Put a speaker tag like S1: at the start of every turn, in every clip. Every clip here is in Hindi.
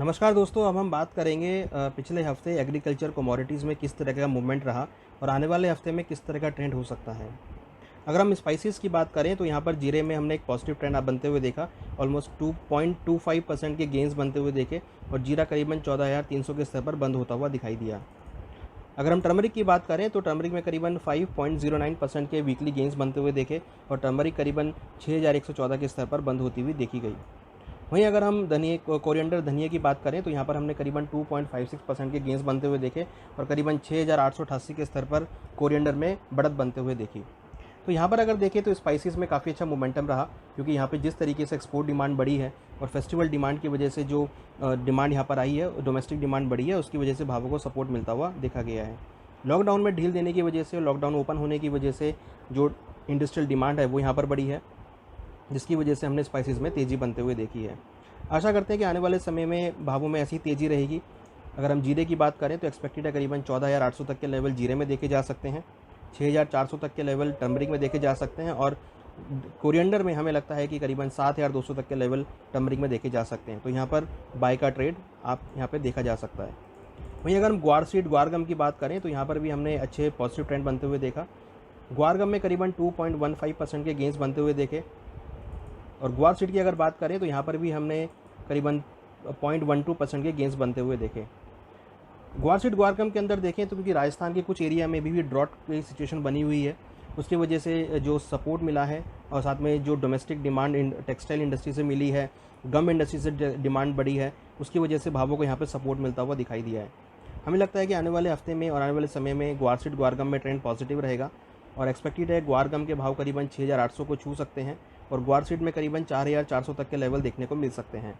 S1: नमस्कार दोस्तों, अब हम बात करेंगे पिछले हफ्ते एग्रीकल्चर कमोडिटीज़ में किस तरह का मूवमेंट रहा और आने वाले हफ्ते में किस तरह का ट्रेंड हो सकता है। अगर हम स्पाइसेस की बात करें तो यहाँ पर जीरे में हमने एक पॉजिटिव ट्रेंड आप बनते हुए देखा। ऑलमोस्ट 2.25% के गेंस बनते हुए देखे और जीरा करीबन 14,300 के स्तर पर बंद होता हुआ दिखाई दिया। अगर हम टर्मरिक की बात करें तो टर्मरिक में करीबन 5.09% के वीकली गेंस बनते हुए देखे और टर्मरिक करीबन 6,114 के स्तर पर बंद होती हुई देखी गई। वहीं अगर हम कोरिएंडर धनिया की बात करें तो यहाँ पर हमने करीबन 2.56% के गेंस बनते हुए देखे और करीबन 6,888 के स्तर पर कोरिएंडर में बढ़त बनते हुए देखी। तो यहाँ पर अगर देखें तो स्पाइसेस में काफ़ी अच्छा मोमेंटम रहा, क्योंकि यहाँ पे जिस तरीके से एक्सपोर्ट डिमांड बढ़ी है और फेस्टिवल डिमांड की वजह से जो डिमांड यहाँ पर आई है, डोमेस्टिक डिमांड बढ़ी है, उसकी वजह से भावों को सपोर्ट मिलता हुआ देखा गया है। लॉकडाउन में ढील देने की वजह से, लॉकडाउन ओपन होने की वजह से जो इंडस्ट्रियल डिमांड है वो यहाँ पर बढ़ी है, जिसकी वजह से हमने स्पाइसेस में तेज़ी बनते हुए देखी है। आशा करते हैं कि आने वाले समय में भावों में ऐसी तेज़ी रहेगी। अगर हम जीरे की बात करें तो एक्सपेक्टेड है करीबन 14,800 तक के लेवल जीरे में देखे जा सकते हैं, 6,400 तक के लेवल टर्मरिक में देखे जा सकते हैं और कोरिएंडर में हमें लगता है कि करीबन 7,200 तक के लेवल टर्मरिक में देखे जा सकते हैं। तो यहाँ पर बाय का ट्रेड आप यहाँ पर देखा जा सकता है। वहीं अगर हम ग्वार सीड ग्वारगम की बात करें तो यहाँ पर भी हमने अच्छे पॉजिटिव ट्रेंड बनते हुए देखा। ग्वारगम में करीबन 2.15% के गेंस बनते हुए देखे और ग्वार सीड की अगर बात करें तो यहाँ पर भी हमने करीबन 0.12% के गेंस बनते हुए देखे। ग्वार सीड ग्वारगम के अंदर देखें तो क्योंकि राजस्थान के कुछ एरिया में भी ड्रॉट की सिचुएशन बनी हुई है, उसकी वजह से जो सपोर्ट मिला है और साथ में जो डोमेस्टिक डिमांड टेक्सटाइल इंडस्ट्री से मिली है, गम इंडस्ट्री से डिमांड बढ़ी है, उसकी वजह से भावों को यहाँ पर सपोर्ट मिलता हुआ दिखाई दिया है। हमें लगता है कि आने वाले हफ्ते में और आने वाले समय में ग्वार सीड ग्वारगम में ट्रेंड पॉजिटिव रहेगा और एक्सपेक्टेड है ग्वारगम के भाव करीबन 6,800 को छू सकते हैं और ग्वार सीड में करीबन 4,400 तक के लेवल देखने को मिल सकते हैं।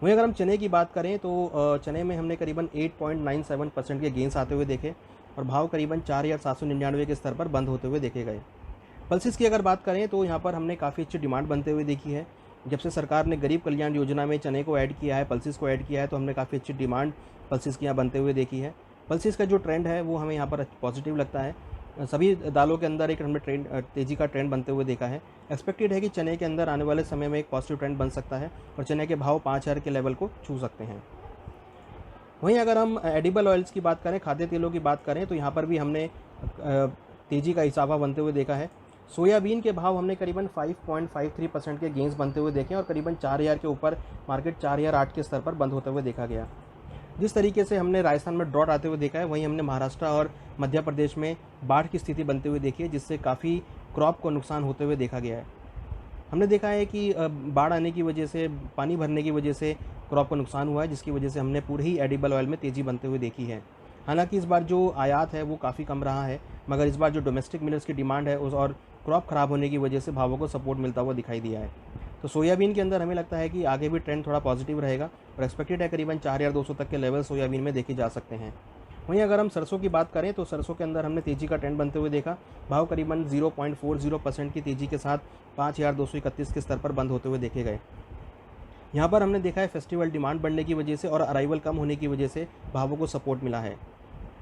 S1: वहीं अगर हम चने की बात करें तो चने में हमने करीबन 8.97% के गेंस आते हुए देखे और भाव करीबन 4,799 के स्तर पर बंद होते हुए देखे गए। पल्सेस की अगर बात करें तो यहाँ पर हमने काफ़ी अच्छी डिमांड बनते हुए देखी है। जब से सरकार ने गरीब कल्याण योजना में चने को ऐड किया है, पल्सेस को ऐड किया है, तो हमने काफ़ी अच्छी डिमांड पल्सेस की यहाँ बनते हुए देखी है। पल्सेस का जो ट्रेंड है वो हमें यहाँ पर पॉजिटिव लगता है। सभी दालों के अंदर एक हमने तेज़ी का ट्रेंड बनते हुए देखा है। एक्सपेक्टेड है कि चने के अंदर आने वाले समय में एक पॉजिटिव ट्रेंड बन सकता है और चने के भाव 5,000 के लेवल को छू सकते हैं। वहीं अगर हम एडिबल ऑयल्स की बात करें, खाद्य तेलों की बात करें, तो यहाँ पर भी हमने तेज़ी का इजाफा बनते हुए देखा है। सोयाबीन के भाव हमने करीबन 5.53% के गेंस बनते हुए देखे और करीबन 4,000 के ऊपर मार्केट 4,008 के स्तर पर बंद होते हुए देखा गया। जिस तरीके से हमने राजस्थान में ड्रॉट आते हुए देखा है, वहीं हमने महाराष्ट्र और मध्य प्रदेश में बाढ़ की स्थिति बनते हुए देखी है, जिससे काफ़ी क्रॉप को नुकसान होते हुए देखा गया है। हमने देखा है कि बाढ़ आने की वजह से, पानी भरने की वजह से क्रॉप को नुकसान हुआ है, जिसकी वजह से हमने पूरे ही एडिबल ऑयल में तेज़ी बनते हुए देखी है। हालांकि इस बार जो आयात है वो काफ़ी कम रहा है, मगर इस बार जो डोमेस्टिक मिलर्स की डिमांड है उस और क्रॉप ख़राब होने की वजह से भावों को सपोर्ट मिलता हुआ दिखाई दिया है। तो सोयाबीन के अंदर हमें लगता है कि आगे भी ट्रेंड थोड़ा पॉजिटिव रहेगा और एक्सपेक्टेड है करीबन 4,200 तक के लेवल सोयाबीन में देखे जा सकते हैं। वहीं अगर हम सरसों की बात करें तो सरसों के अंदर हमने तेज़ी का ट्रेंड बनते हुए देखा। भाव करीबन 0.40% की तेज़ी के साथ 5,231 के स्तर पर बंद होते हुए देखे गए। यहाँ पर हमने देखा है फेस्टिवल डिमांड बढ़ने की वजह से और अराइवल कम होने की वजह से भावों को सपोर्ट मिला है।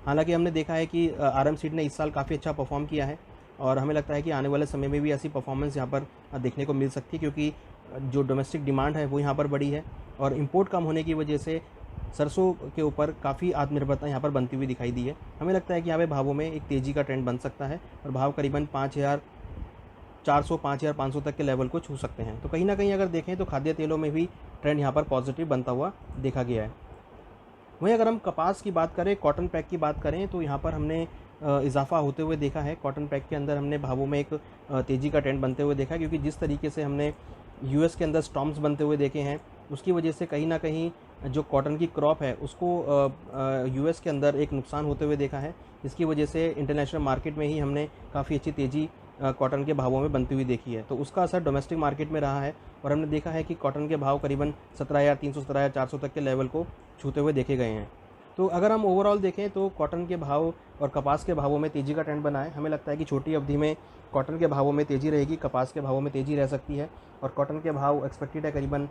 S1: हालांकि हमने देखा है कि RM सीड ने इस साल काफ़ी अच्छा परफॉर्म किया है और हमें लगता है कि आने वाले समय में भी ऐसी परफॉर्मेंस यहाँ पर देखने को मिल सकती है, क्योंकि जो डोमेस्टिक डिमांड है वो यहाँ पर बढ़ी है और इंपोर्ट कम होने की वजह से सरसों के ऊपर काफ़ी आत्मनिर्भरता यहाँ पर बनती हुई दिखाई दी है। हमें लगता है कि यहाँ पे भावों में एक तेज़ी का ट्रेंड बन सकता है और भाव करीबन 5,400 5,500 तक के लेवल को छू सकते हैं। तो कहीं ना कहीं अगर देखें तो खाद्य तेलों में भी ट्रेंड यहाँ पर पॉजिटिव बनता हुआ देखा गया है। वहीं अगर हम कपास की बात करें, कॉटन पैक की बात करें, तो यहाँ पर हमने इजाफा होते हुए देखा है। कॉटन पैक के अंदर हमने भावों में एक तेज़ी का ट्रेंड बनते हुए देखा, क्योंकि जिस तरीके से हमने US के अंदर स्टॉर्म्स बनते हुए देखे हैं, उसकी वजह से कहीं ना कहीं जो कॉटन की क्रॉप है उसको US के अंदर एक नुकसान होते हुए देखा है, जिसकी वजह से इंटरनेशनल मार्केट में ही हमने काफ़ी अच्छी तेज़ी कॉटन के भावों में बनती हुई देखी है। तो उसका असर डोमेस्टिक मार्केट में रहा है और हमने देखा है कि कॉटन के भाव करीबन 17,300 17,400 तक के लेवल को छूते हुए देखे गए हैं। तो अगर हम ओवरऑल देखें तो कॉटन के भाव और कपास के भावों में तेज़ी का ट्रेंड बना है। हमें लगता है कि छोटी अवधि में कॉटन के भावों में तेज़ी रहेगी, कपास के भावों में तेज़ी रह सकती है और कॉटन के भाव एक्सपेक्टेड है करीबन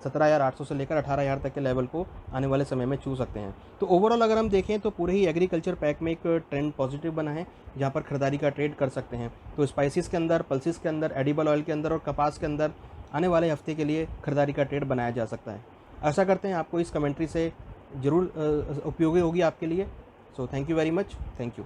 S1: 17,800 से लेकर 18,000 तक के लेवल को आने वाले समय में छू सकते हैं। तो ओवरऑल अगर हम देखें तो पूरे ही एग्रीकल्चर पैक में एक ट्रेंड पॉजिटिव बना है, जहाँ पर खरीदारी का ट्रेड कर सकते हैं। तो स्पाइसेस के अंदर, पल्सेस के अंदर, एडिबल ऑयल के अंदर और कपास के अंदर आने वाले हफ्ते के लिए खरीदारी का ट्रेड बनाया जा सकता है। आशा करते हैं आपको इस कमेंट्री से ज़रूर उपयोगी होगी आपके लिए। So thank you very much, thank you.